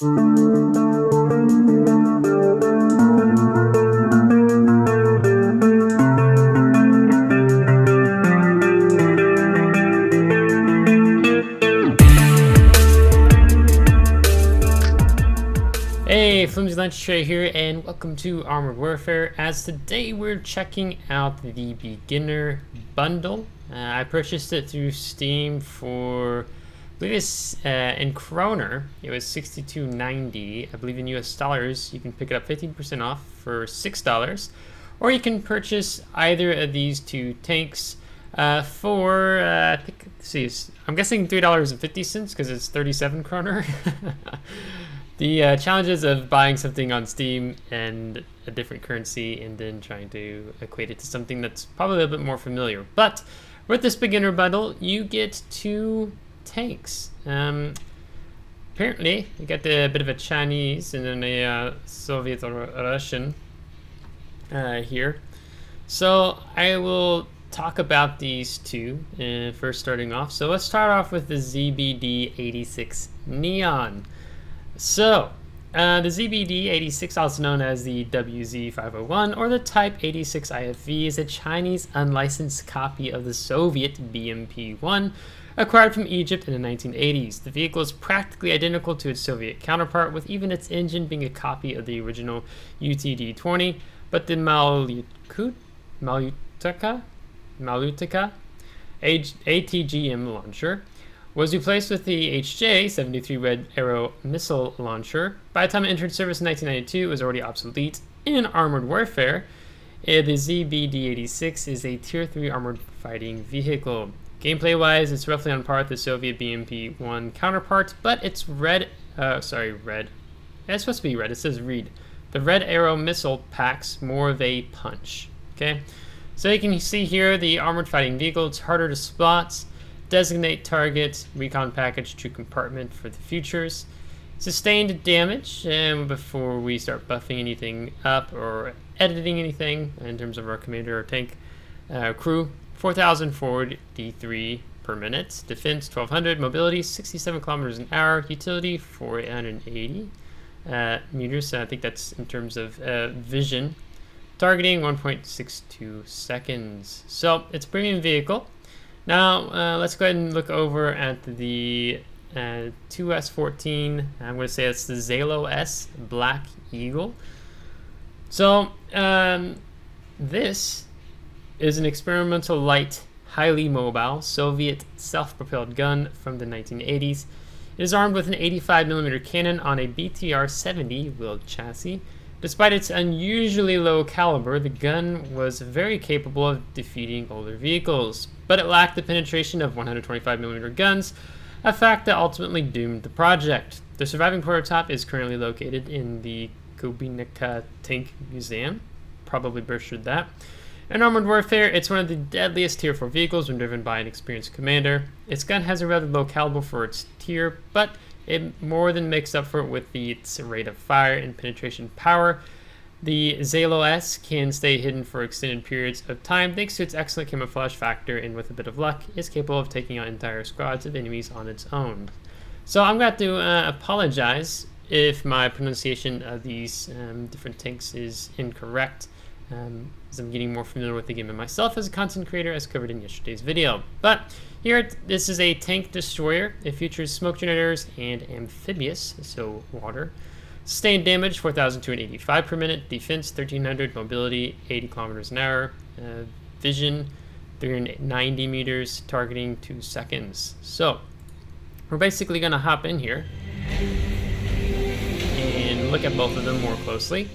Hey, FlimsyLunchTray here, and welcome to Armored Warfare. As today we're checking out the beginner bundle. I purchased it through Steam for, I believe it's in kroner, it was $62.90. I believe in US dollars you can pick it up 15% off for $6, or you can purchase either of these two tanks for I think, see, I'm guessing $3.50 because it's 37 kroner. The challenges of buying something on Steam and a different currency and then trying to equate it to something that's probably a little bit more familiar. But with this beginner bundle, you get two tanks. Apparently, you get a bit of a Chinese and then a Soviet or Russian here. So I will talk about these two first starting off. So let's start off with the ZBD-86 Neon. So, the ZBD-86, also known as the WZ-501 or the Type 86 IFV, is a Chinese unlicensed copy of the Soviet BMP-1 acquired from Egypt in the 1980s. The vehicle is practically identical to its Soviet counterpart, with even its engine being a copy of the original UTD-20, but the Malutka ATGM launcher was replaced with the HJ-73 Red Arrow missile launcher. By the time it entered service in 1992, it was already obsolete. In Armored Warfare, the ZBD-86 is a Tier 3 armored fighting vehicle. Gameplay-wise, it's roughly on par with the Soviet BMP-1 counterpart, but it's red. It's supposed to be red. It says read. The Red Arrow missile packs more of a punch. Okay, so you can see here the armored fighting vehicle. It's harder to spot. Designate target, recon package, true compartment for the futures. Sustained damage, and before we start buffing anything up or editing anything in terms of our commander or tank crew, 4,043 per minute. Defense 1,200, mobility 67 kilometers an hour, utility 480 meters. So I think that's in terms of vision. Targeting 1.62 seconds. So it's a premium vehicle. Now, let's go ahead and look over at the 2S14. I'm going to say it's the Zhalo-S Black Eagle. So, this is an experimental light, highly mobile Soviet self-propelled gun from the 1980s. It is armed with an 85mm cannon on a BTR-70 wheeled chassis. Despite its unusually low caliber, the gun was very capable of defeating older vehicles, but it lacked the penetration of 125mm guns, a fact that ultimately doomed the project. The surviving prototype is currently located in the Kubinka Tank Museum. Probably butchered that. In Armored Warfare, it's one of the deadliest Tier 4 vehicles when driven by an experienced commander. Its gun has a rather low caliber for its tier, but it more than makes up for it with its rate of fire and penetration power. The Zhalo-S can stay hidden for extended periods of time thanks to its excellent camouflage factor, and with a bit of luck, is capable of taking out entire squads of enemies on its own. So I'm going to apologize if my pronunciation of these different tanks is incorrect, as I'm getting more familiar with the game and myself as a content creator, as covered in yesterday's video. But here, this is a tank destroyer. It features smoke generators and amphibious, so water. Sustained damage, 4,285 per minute. Defense, 1,300. Mobility, 80 kilometers an hour. Vision, 390 meters. Targeting, 2 seconds. So, we're basically going to hop in here and look at both of them more closely.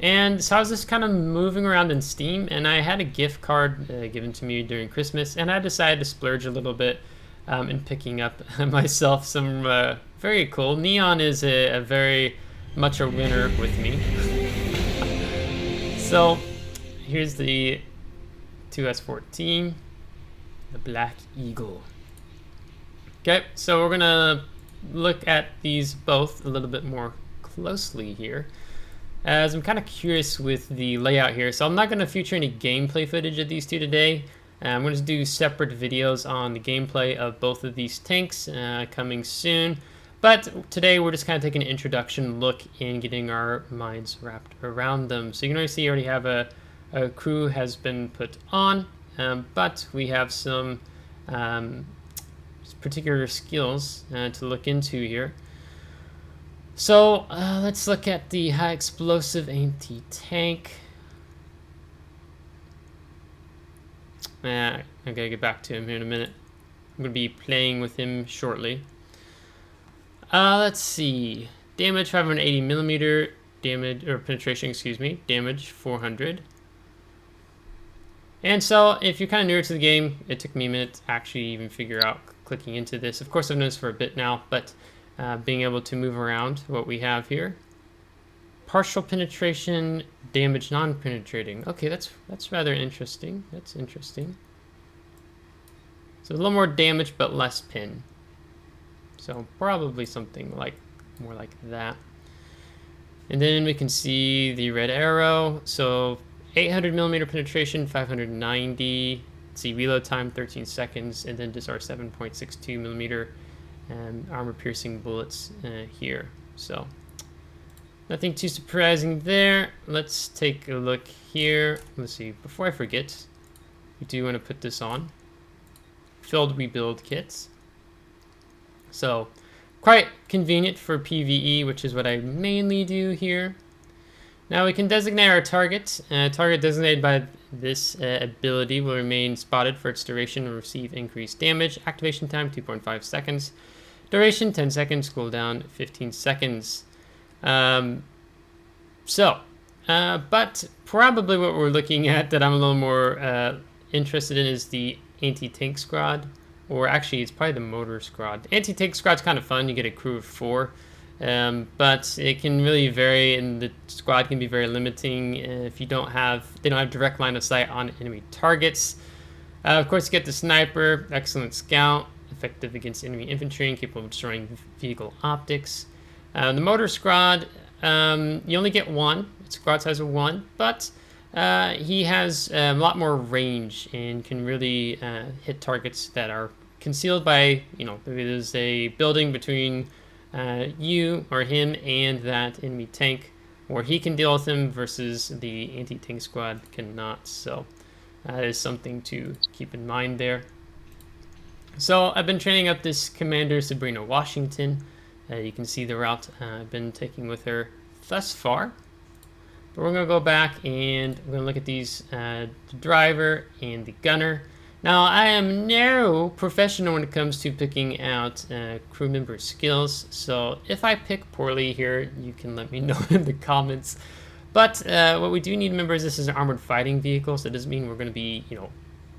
And so I was just kind of moving around in Steam, and I had a gift card given to me during Christmas, and I decided to splurge a little bit in picking up myself some very cool. Neon is a very much a winner with me. So here's the 2S14, the Black Eagle. Okay, so we're gonna look at these both a little bit more closely here, as I'm kind of curious with the layout here. So I'm not going to feature any gameplay footage of these two today. I'm going to do separate videos on the gameplay of both of these tanks coming soon. But today we're just kind of taking an introduction look and getting our minds wrapped around them. So you can already see, already have a crew has been put on, but we have some particular skills to look into here. So let's look at the high explosive anti-tank. I gotta get back to him here in a minute. I'm gonna be playing with him shortly. Let's see. Damage 580 millimeter. Damage, or penetration, excuse me. Damage 400. And so, if you're kind of newer to the game, it took me a minute to actually even figure out clicking into this. Of course, I've known this for a bit now, but being able to move around what we have here. Partial penetration, damage non-penetrating. Okay, that's rather interesting. That's interesting. So a little more damage, but less pin. So probably something like more like that. And then we can see the red arrow. So 800 millimeter penetration, 590. Let's see, reload time 13 seconds, and then just our 7.62 millimeter armor piercing bullets here. So nothing too surprising there. Let's take a look here. Let's see, before I forget, we do want to put this on. Filled rebuild kits. So quite convenient for PvE, which is what I mainly do here. Now we can designate our target. Target designated by this ability will remain spotted for its duration and receive increased damage. Activation time 2.5 seconds. Duration 10 seconds. Cooldown 15 seconds. But probably what we're looking at that I'm a little more interested in is the anti-tank squad. Or actually, it's probably the motor squad. Anti-tank squad's kind of fun. You get a crew of 4. But it can really vary, and the squad can be very limiting if they don't have direct line of sight on enemy targets. Of course, you get the sniper, excellent scout, effective against enemy infantry and capable of destroying vehicle optics. The motor squad, you only get 1. It's squad size of 1, but he has a lot more range and can really hit targets that are concealed by, there's a building between you or him and that enemy tank, or he can deal with him versus the anti-tank squad cannot. So that is something to keep in mind there. So I've been training up this commander, Sabrina Washington. You can see the route I've been taking with her thus far. But we're going to go back and we're going to look at these, the driver and the gunner. Now, I am no professional when it comes to picking out crew member skills, so if I pick poorly here, you can let me know in the comments. But what we do need to remember is this is an armored fighting vehicle, so it doesn't mean we're going to be,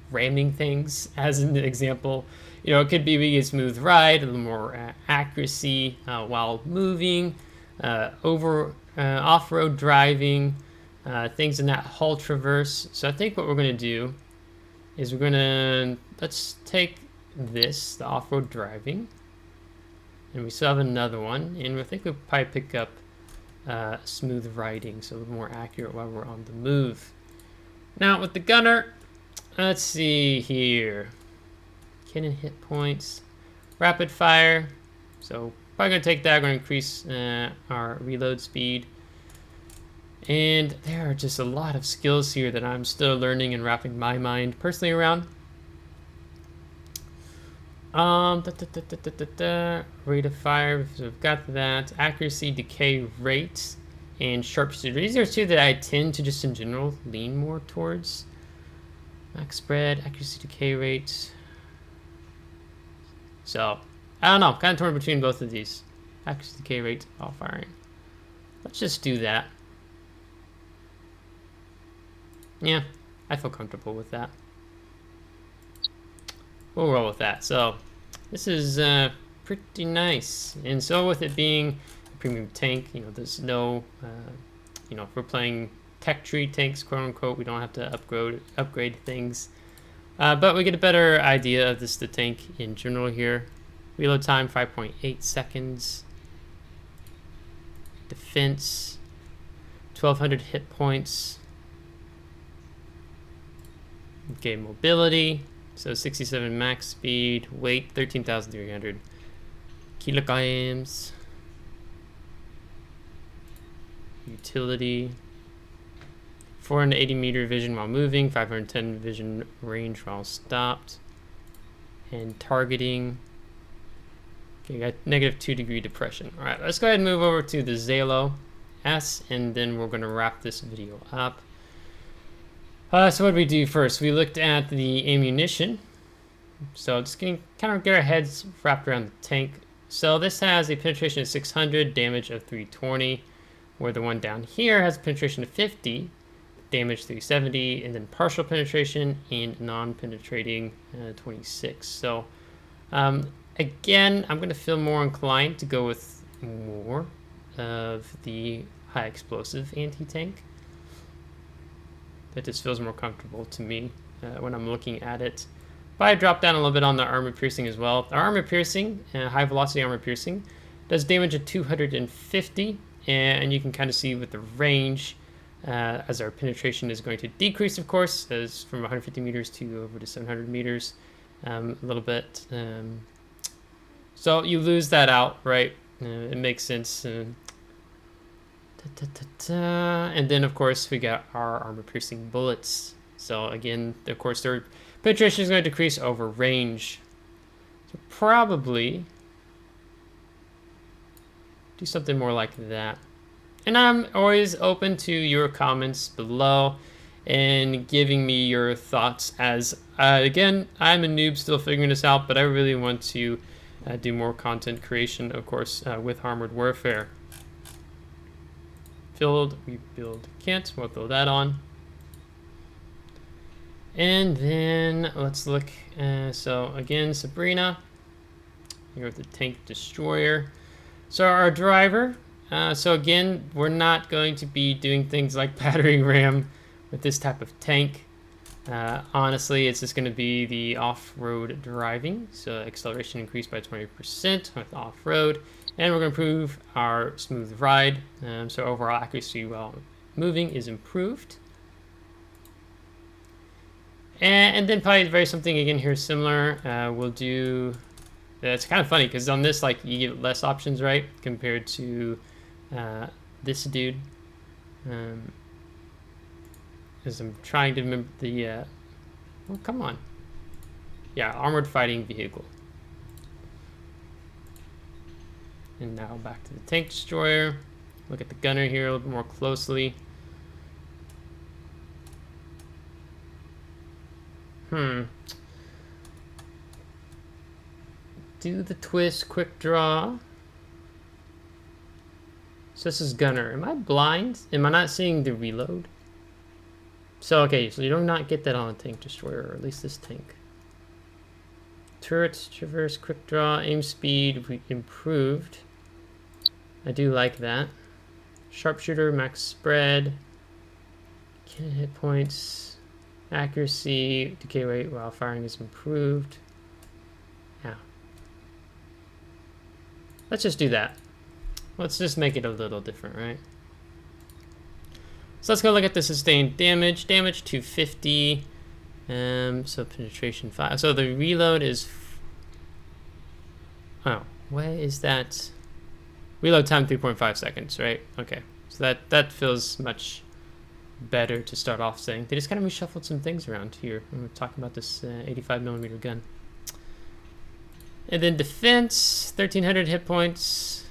ramming things. As an example, it could be a smooth ride, a little more accuracy while moving, off-road driving, things in that hull traverse. So I think what we're going to do is let's take this, the off-road driving, and we still have another one, and I think we'll probably pick up smooth riding, so a little more accurate while we're on the move. Now with the gunner, let's see here, cannon hit points, rapid fire, so probably going to take that. We're going to increase our reload speed. And there are just a lot of skills here that I'm still learning and wrapping my mind personally around. Rate of fire, so we've got that. Accuracy, decay rate, and sharpshooter. These are 2 that I tend to just in general lean more towards. Max spread, accuracy, decay rate. So, I don't know, kind of torn between both of these. Accuracy, decay rate, all firing. Let's just do that. Yeah, I feel comfortable with that. We'll roll with that. So this is pretty nice. And so with it being a premium tank, there's no, if we're playing tech tree tanks, quote unquote, we don't have to upgrade things. But we get a better idea of the tank in general here. Reload time 5.8 seconds. Defense 1200 hit points. Okay, mobility, so 67 max speed, weight 13,300. kilograms. Utility. 480 meter vision while moving, 510 vision range while stopped. And targeting. Okay, got -2 degree depression. All right, let's go ahead and move over to the Zhalo-S, and then we're going to wrap this video up. So what did we do first? We looked at the ammunition. So just getting kind of get our heads wrapped around the tank. So this has a penetration of 600, damage of 320, where the one down here has a penetration of 50, damage 370, and then partial penetration and non-penetrating 26. So again, I'm going to feel more inclined to go with more of the high explosive anti-tank. That just feels more comfortable to me when I'm looking at it. But I dropped down a little bit on the armor piercing as well. The armor piercing, high velocity armor piercing, does damage of 250, and you can kind of see with the range as our penetration is going to decrease, of course, as from 150 meters to over to 700 meters a little bit. So you lose that out, right? It makes sense. And then, of course, we got our armor-piercing bullets. So again, of course, their penetration is going to decrease over range. So probably do something more like that. And I'm always open to your comments below and giving me your thoughts as, again, I'm a noob still figuring this out, but I really want to do more content creation, of course, with Armored Warfare. Build, we build kit, we'll throw that on. And then let's look, so again, Sabrina, here with the tank destroyer. So our driver, so again, we're not going to be doing things like battering ram with this type of tank. Honestly, it's just going to be the off-road driving. So acceleration increased by 20% with off-road. And we're going to improve our smooth ride. So overall accuracy while moving is improved. And then probably very something again here similar. We'll do, it's kind of funny because on this, like, you get less options, right? Compared to this dude. As I'm trying to remember the, oh, come on. Yeah, armored fighting vehicle. And now back to the tank destroyer. Look at the gunner here a little bit more closely. Do the twist, quick draw. So this is gunner. Am I blind? Am I not seeing the reload? So, okay, so you do not get that on a tank destroyer, or at least this tank. Turrets, traverse, quick draw, aim speed, we improved. I do like that. Sharpshooter, max spread. Cannon hit points. Accuracy, decay rate while firing is improved. Yeah. Let's just do that. Let's just make it a little different, right? So let's go look at the sustained damage. Damage 250. So penetration 5. So the reload is. Oh, what is that? Reload time 3.5 seconds, right? Okay. So that feels much better to start off saying. They just kind of reshuffled some things around here when we're talking about this 85mm gun. And then defense, 1300 hit points.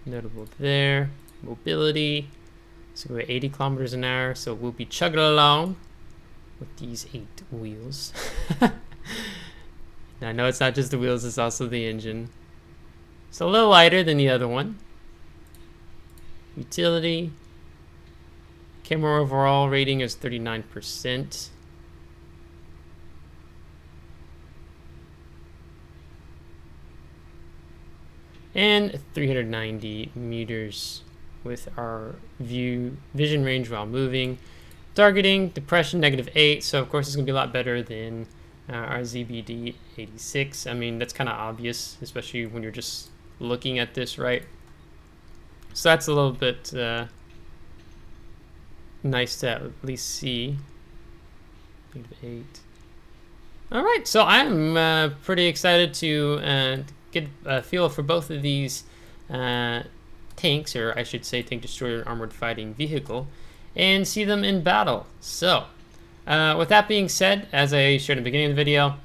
Notable there. Mobility, so we're 80 kilometers an hour, so we'll be chugging along with these 8 wheels. Now, I know it's not just the wheels, it's also the engine. It's a little lighter than the other one. Utility. Camera overall rating is 39%. And 390 meters with our vision range while moving. Targeting, depression, -8. So of course it's gonna be a lot better than our ZBD-86. I mean, that's kind of obvious, especially when you're just looking at this, right? So that's a little bit nice to at least see. -8. All right, so I'm pretty excited to get a feel for both of these tanks, or I should say tank destroyer armored fighting vehicle, and see them in battle. So with that being said, as I shared in the beginning of the video,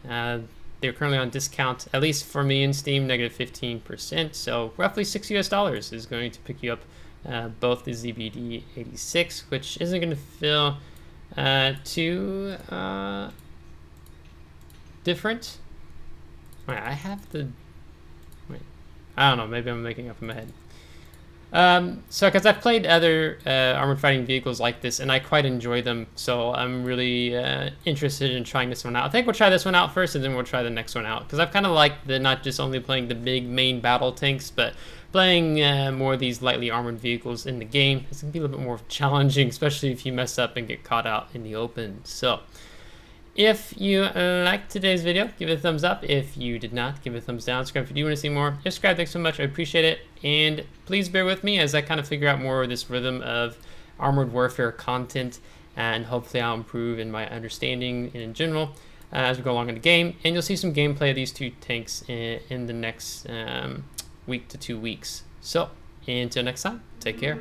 they're currently on discount, at least for me in Steam, negative 15%. So roughly $6 US is going to pick you up both the ZBD-86, which isn't going to feel too different. Wait, I have the... Wait, I don't know, maybe I'm making up in my head. So because I've played other armored fighting vehicles like this, and I quite enjoy them, so I'm really interested in trying this one out. I think we'll try this one out first, and then we'll try the next one out, because I've kind of liked the not just only playing the big main battle tanks, but playing more of these lightly armored vehicles in the game. It's going to be a little bit more challenging, especially if you mess up and get caught out in the open. So if you liked today's video, give it a thumbs up. If you did not, give it a thumbs down. Subscribe if you do want to see more. Subscribe, thanks so much. I appreciate it. And please bear with me as I kind of figure out more of this rhythm of Armored Warfare content. And hopefully I'll improve in my understanding in general as we go along in the game. And you'll see some gameplay of these two tanks in the next week to 2 weeks. So until next time, take care.